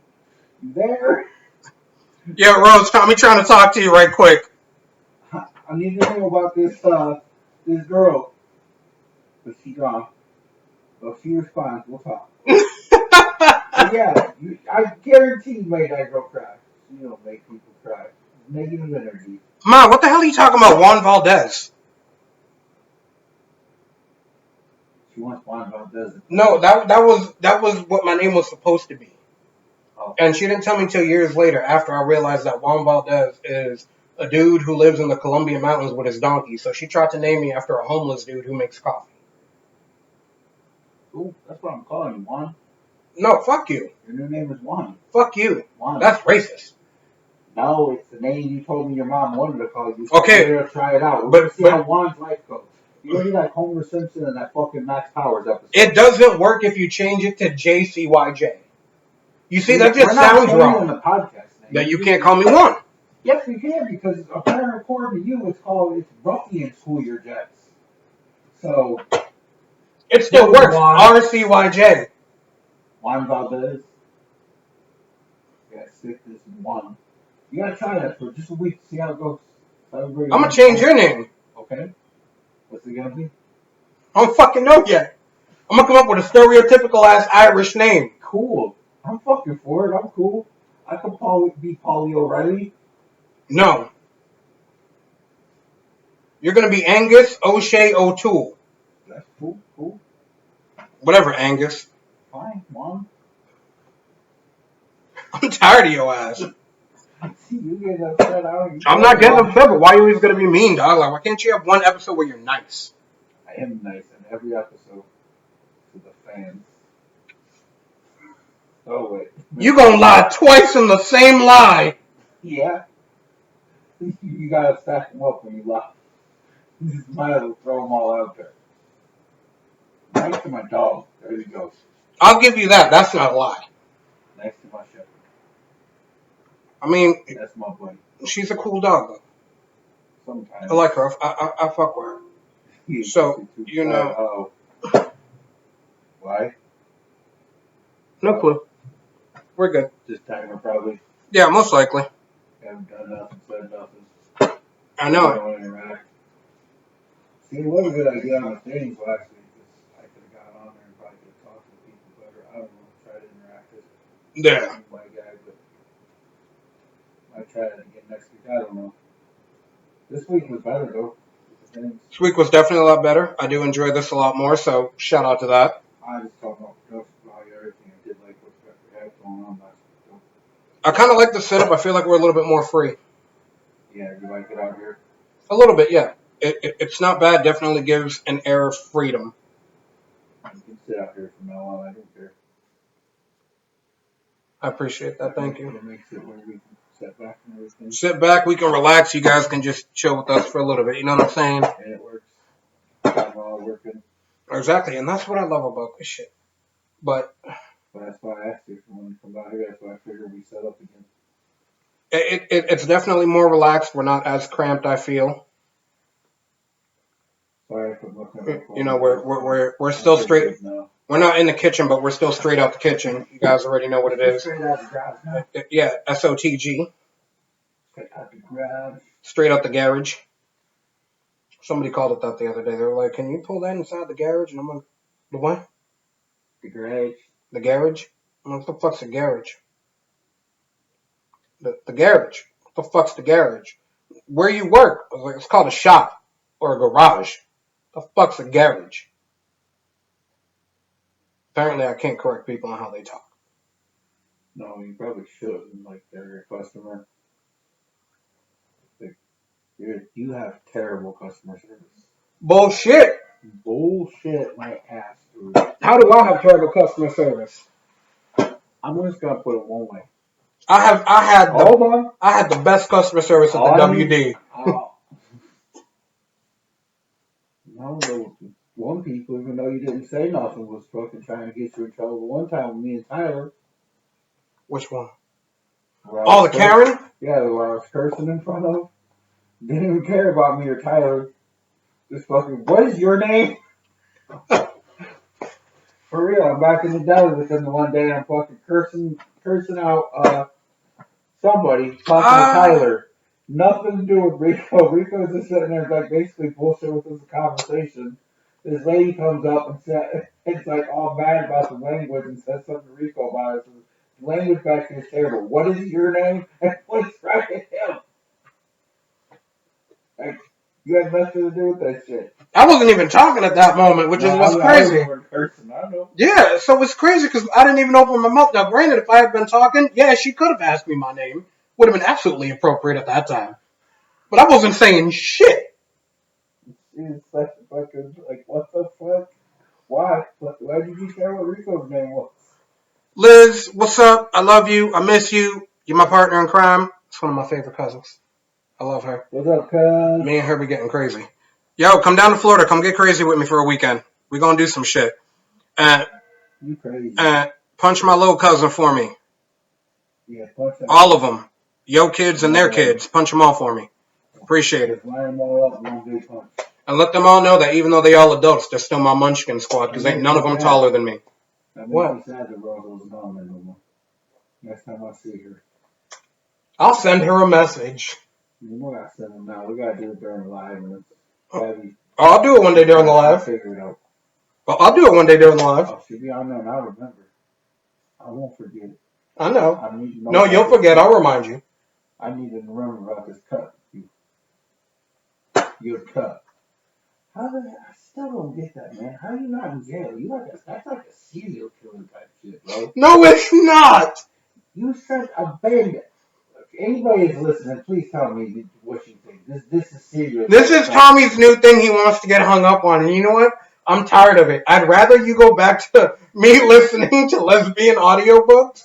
there? Yeah, Rose, Tommy trying to talk to you right quick. I need to know about this girl. but she gone. So if she responds, we'll talk. But yeah, I guarantee you made that girl cry. You don't make people cry. Negative energy. Ma, what the hell are you talking about, Juan Valdez? She wants Juan Valdez. No, that was what my name was supposed to be. Oh. And she didn't tell me until years later after I realized that Juan Valdez is a dude who lives in the Colombian mountains with his donkey. So she tried to name me after a homeless dude who makes coffee. Cool. That's what I'm calling you, Juan. No, fuck you. Your new name is Juan. Fuck you. Juan. That's racist. No, it's the name you told me your mom wanted to call you. Okay. We're gonna try it out. We're gonna see how Juan's life goes. You already like Homer Simpson in that fucking Max Powers episode. It doesn't work if you change it to JCYJ. You see, that just sounds wrong. The podcast name. That you can't call me Juan. Yes, we can, because apparently according to you, it's Ruffian School Your Jets. So it still works. RCYJ. Juan Valdez. Yeah, stick this one. You gotta try that for just a week to see how it goes. I'm gonna change your name. Okay. What's it gonna be? I don't fucking know yet. I'm gonna come up with a stereotypical ass Irish name. Cool. I'm fucking for it. I'm cool. I could be Paulie O'Reilly. No. You're gonna be Angus O'Shea O'Toole. That's cool. Cool. Whatever, Angus. Fine, Mom. I'm tired of your ass. You get upset. I'm not getting upset, but why are you always gonna be mean, dog? Like, why can't you have one episode where you're nice? I am nice in every episode to the fans. Oh wait. You gonna lie twice in the same lie? Yeah. You gotta stack them up when you lie. You just might as well throw them all out there. Next to my dog. There you go. I'll give you that. That's not a lie. Next to my shepherd. I mean, that's my buddy. She's a cool dog, though. Sometimes. I like her. I fuck with her. So, you know. Why? No clue. We're good. This timer, probably. Yeah, most likely. Haven't done nothing, said nothing. I know. I don't want to interact. See, it was a good idea on the things last week. I could have got on there and probably could have talked to people better. I don't know. Try to interact with yeah. My guy, but I might try it again next week. I don't know. This week was better, though. This week was definitely a lot better. I do enjoy this a lot more, so shout out to that. I just talk about everything. I did like what's going on last week. I kind of like the setup. I feel like we're a little bit more free. Yeah, you like it out here? A little bit, yeah. It's not bad. Definitely gives an air of freedom. You can sit out here from now on. I don't care. I appreciate that. Thank you. It makes it where we can sit back and everything. Sit back. We can relax. You guys can just chill with us for a little bit. You know what I'm saying? And it works. It's all working. Exactly, and that's what I love about this shit. But that's why I asked you if you wanted to come out here. That's why I figured we set up again. It's definitely more relaxed. We're not as cramped, I feel. Sorry for looking at the phone. You know, we're still straight. We're not in the kitchen, but we're still straight out the kitchen. You guys already know what it is. Straight out the garage. Yeah, SOTG. Straight out the garage. Straight out the garage. Somebody called it that the other day. They were like, "Can you pull that inside the garage?" And I'm like, "The what?" The garage. The garage? I'm like, "What the fuck's a garage?" The garage. What the fuck's the garage? Where you work? I was like, it's called a shop or a garage. The fuck's a garage? Apparently, I can't correct people on how they talk. No, you probably shouldn't. Like, they're your customer. You have terrible customer service. Bullshit. Bullshit, my ass, dude. How do I have terrible customer service? I'm just gonna put it one way. I had the best customer service at the WD. No, the one people, even though you didn't say nothing, was fucking trying to get you in trouble. One time with me and Tyler. Which one? Oh, the Karen? Yeah, where I was cursing in front of. Didn't even care about me or Tyler. Just fucking, what is your name? For real, I'm back in the deli with them the one day and I'm fucking cursing out somebody, talking to Tyler. Nothing to do with Rico. Rico's just sitting there like basically bullshit with us a conversation. This lady comes up and says, it's like all mad about the language and says something to Rico about it. So the language back here is terrible. What is your name? And points right at him. Like, you had nothing to do with that shit. I wasn't even talking at that moment, which is what's crazy. I know. Yeah, so it's crazy because I didn't even open my mouth. Now, granted, if I had been talking, yeah, she could have asked me my name. Would have been absolutely appropriate at that time. But I wasn't saying shit. She's such a fucking, like, what the fuck? Why? Why did you care what Rico's name was? Liz, what's up? I love you. I miss you. You're my partner in crime. It's one of my favorite cousins. I love her. What's up, cuz? Me and her be getting crazy. Yo, come down to Florida. Come get crazy with me for a weekend. We gonna do some shit. You crazy. Punch my little cousin for me. Yeah, punch that. All of them. Yo kids and their kids. Punch them all for me. Appreciate it. Line them all up in one big punch. And let them all know that even though they all adults, they're still my munchkin squad because ain't none of them taller than me. What? Me sad that Rose wasn't on there no more. Next time I see her. I'll send her a message. You know I send them now. We gotta do it during the live. And it's I'll do it one day during the live. Figure it out. Well, I'll do it one day during the live. Oh, she'll be on there and I'll remember. I won't forget. I know. No, you'll forget. I'll remind you. I need to remember about this cut. Your cut. I still don't get that, man. How are you not in jail? That's like a serial killer type shit, bro. No, it's not. You said a bandit. If anybody is listening, please tell me what you think. This is serious. This is Tommy's new thing he wants to get hung up on. And you know what? I'm tired of it. I'd rather you go back to me listening to lesbian audiobooks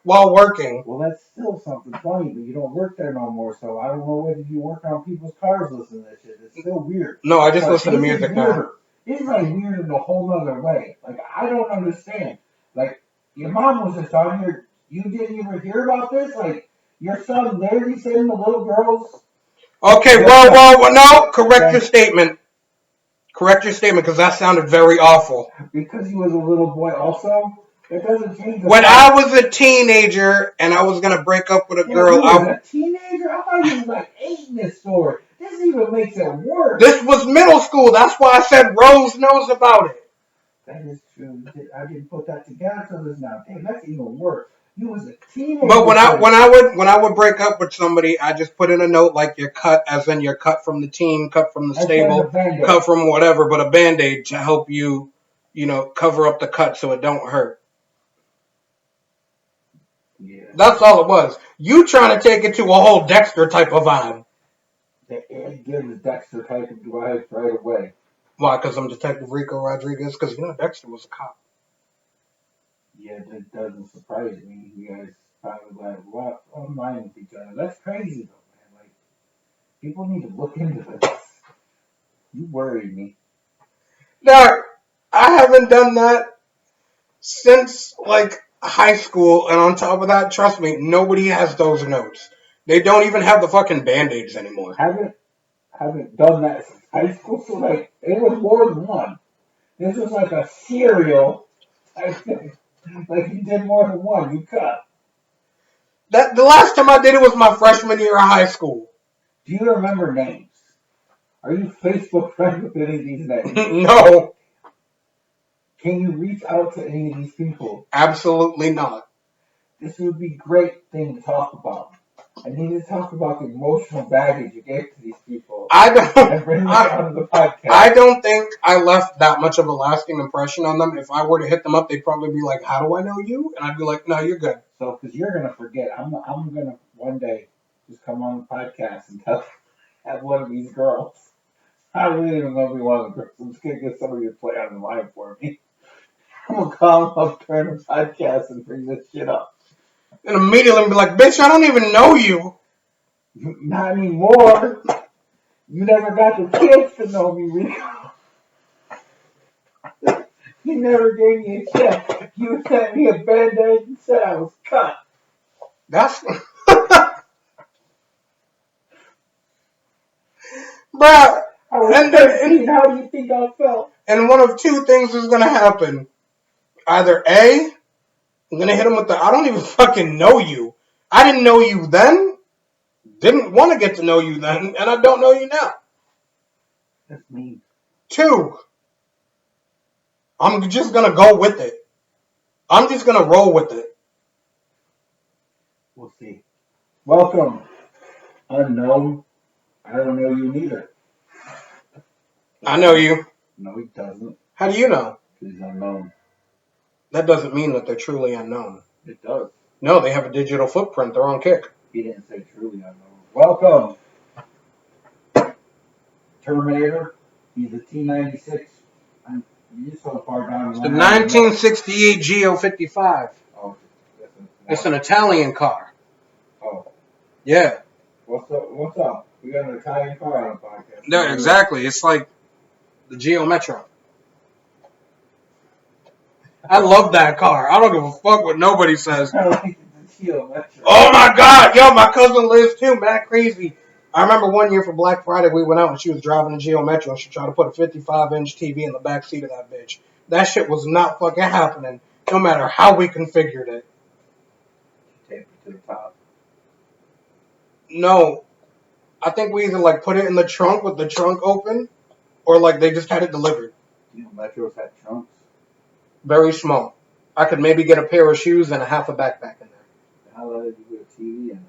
while working. Well, that's still something funny, but you don't work there no more, so I don't know whether you work on people's cars listening to that shit. It's still weird. No, I just listen to music now. It's like weird in a whole other way. Like, I don't understand. Like, your mom was just on here. You didn't even hear about this? Like, your son literally saying the little girls. Okay, whoa, no, correct your statement. Correct your statement, because that sounded very awful. Because he was a little boy also? It doesn't change the when fact. I was a teenager and I was going to break up with a girl. You were a teenager? I thought you was like 8 in this story. This even makes it worse. This was middle school. That's why I said Rose knows about it. That is true. I didn't put that together until this now. Damn, that's even worse. You was a teenager. But when I would break up with somebody, I just put in a note like you're cut, as in you're cut from the team, cut from the stable, cut from whatever, but a Band-Aid to help you, cover up the cut so it don't hurt. Yeah. That's all it was. You trying to take it to a whole Dexter type of vibe. It gives Dexter type of vibe right away. Why? Because I'm Detective Rico Rodriguez? Because, Dexter was a cop. Yeah, that doesn't surprise me. You guys probably like, what? Online with each other. That's crazy, though, man. Like, people need to look into this. You worry me. Now, I haven't done that since, high school, and on top of that, trust me, nobody has those notes. They don't even have the fucking Band-Aids anymore. Haven't done that since high school, so, it was more than one. This was like a serial type thing. Like, you did more than one. You cut. The last time I did it was my freshman year of high school. Do you remember names? Are you Facebook friends with any of these names? No. Can you reach out to any of these people? Absolutely not. This would be a great thing to talk about. I need to talk about the emotional baggage you gave to these people. I don't think I left that much of a lasting impression on them. If I were to hit them up, they'd probably be like, "How do I know you?" And I'd be like, "No, you're good." So, because you're gonna forget, I'm gonna one day just come on the podcast and have one of these girls. I really don't know if we want to. I'm just gonna get somebody to play on the line for me. I'm gonna call them up during the podcast and bring this shit up. And immediately be like, "Bitch, I don't even know you." Not anymore. You never got the chance to know me, Rico. You never gave me a check. You sent me a Band-Aid and said I was cut. That's... Bruh. I was 13. How do you think I felt? And one of two things is going to happen. Either A, I'm going to hit him with I don't even fucking know you. I didn't know you then. Didn't want to get to know you then. And I don't know you now. That's mean. 2, I'm just gonna go with it. I'm just gonna roll with it. We'll see. Welcome, unknown. I don't know you neither. I know you. No, he doesn't. How do you know? He's unknown. That doesn't mean that they're truly unknown. It does. No, they have a digital footprint. They're on Kick. He didn't say truly unknown. Welcome, Terminator. He's a T-96. You so far down It's the the line. 1968 Geo 55. Oh, It's an Italian car. Oh. Yeah. What's up? We got an Italian car on the podcast. No, exactly. It's like the Geo Metro. I love that car. I don't give a fuck what nobody says. I like the Geo Metro. Oh my god, yo, my cousin lives too, mad crazy. I remember one year for Black Friday, we went out and she was driving a Geo Metro and she tried to put a 55-inch TV in the back seat of that bitch. That shit was not fucking happening, no matter how we configured it. Tape it to the top. No, I think we either like put it in the trunk with the trunk open, or like they just had it delivered. You know, Metros had trunks. Very small. I could maybe get a pair of shoes and a half a backpack in there. How low did you put a TV in?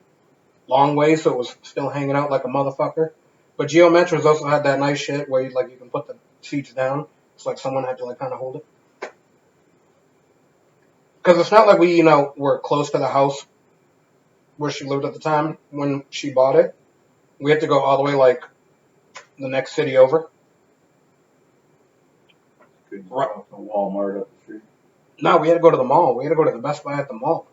Long way, so it was still hanging out like a motherfucker. But Geo Metros also had that nice shit where you can put the seats down. It's like someone had to like kind of hold it. Because it's not like we, were close to the house where she lived at the time when she bought it. We had to go all the way like the next city over. Couldn't go off to Walmart up the street. No, we had to go to the mall. We had to go to the Best Buy at the mall.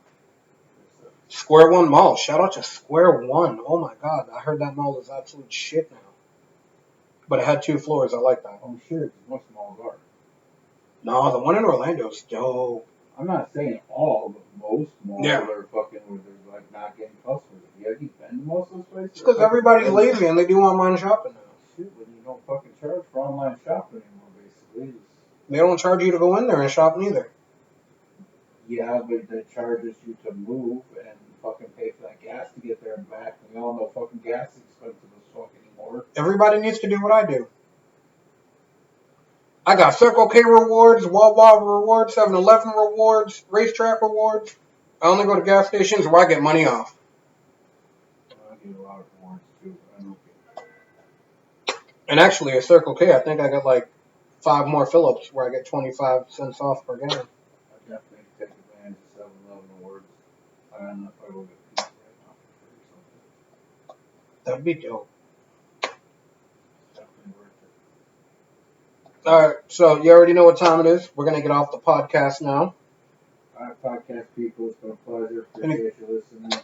Square One Mall. Shout out to Square One. Oh my god, I heard that mall is absolute shit now. But it had 2 floors. I like that. I'm sure it's most malls are. No, the one in Orlando's dope. I'm not saying all, but most malls Yeah. are fucking where they're like not getting customers. Have you been to most of those places? It's because everybody's lazy and they do online shopping now. Shit, when you don't fucking charge for online shopping anymore, basically. They don't charge you to go in there and shop neither. Yeah, but that charges you to move and fucking pay for that gas to get there and back. And we all know fucking gas is expensive as fuck anymore. Everybody needs to do what I do. I got Circle K rewards, Wawa rewards, 7-Eleven rewards, racetrack rewards. I only go to gas stations where I get money off. I get a lot of rewards too. I don't get. And actually, at Circle K, I think I got like 5 more fill-ups where I get 25 cents off per gallon. I definitely take advantage of 7-Eleven rewards. I don't know if I will get pizza right now for free or something. That'd be dope. Definitely worth it. Alright, so you already know what time it is. We're going to get off the podcast now. Alright, podcast people, it's been a pleasure. Appreciate you listening.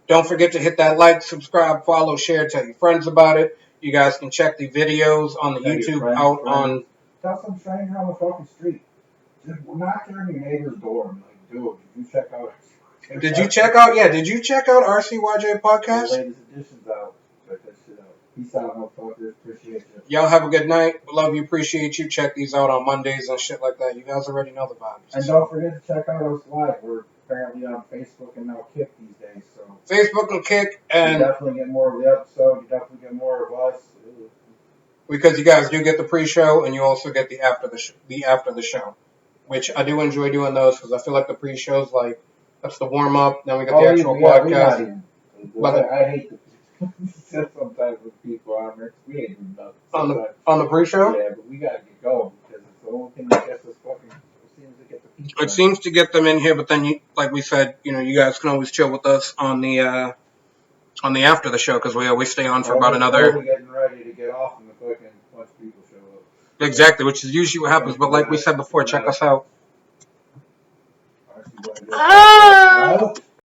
Don't forget to hit that like, subscribe, follow, share, tell your friends about it. You guys can check the videos on the Tell your YouTube friends, out friends. on... Tell some stranger on the fucking street. Just knock on your neighbor's door and be like, dude, did you check out? Did you check out RCYJ Podcast? The latest editions out. Check that shit out. Peace out, motherfuckers. Appreciate you. Y'all have a good night. Love you, appreciate you. Check these out on Mondays and shit like that. You guys already know the vibes. And don't forget to check out us live. We're apparently on Facebook and now Kick these days. So Facebook and Kick, you and definitely get more of the episode. You definitely get more of us. because you guys do get the pre-show and you also get the after the show, which I do enjoy doing those because I feel like the pre-shows like that's the warm up. Then we get the actual podcast. But I hate the sometimes with people on there. We ain't doing nothing. On the pre-show. Yeah, but we gotta get going because it's the only thing that gets us fucking. Seems to get the people. It seems to get them in here, but then like we said, you guys can always chill with us on the after the show because we always stay on for about another. We're getting ready to get off and the fucking bunch of people show up. Exactly, which is usually what happens. But like we said before, check us out. Ah!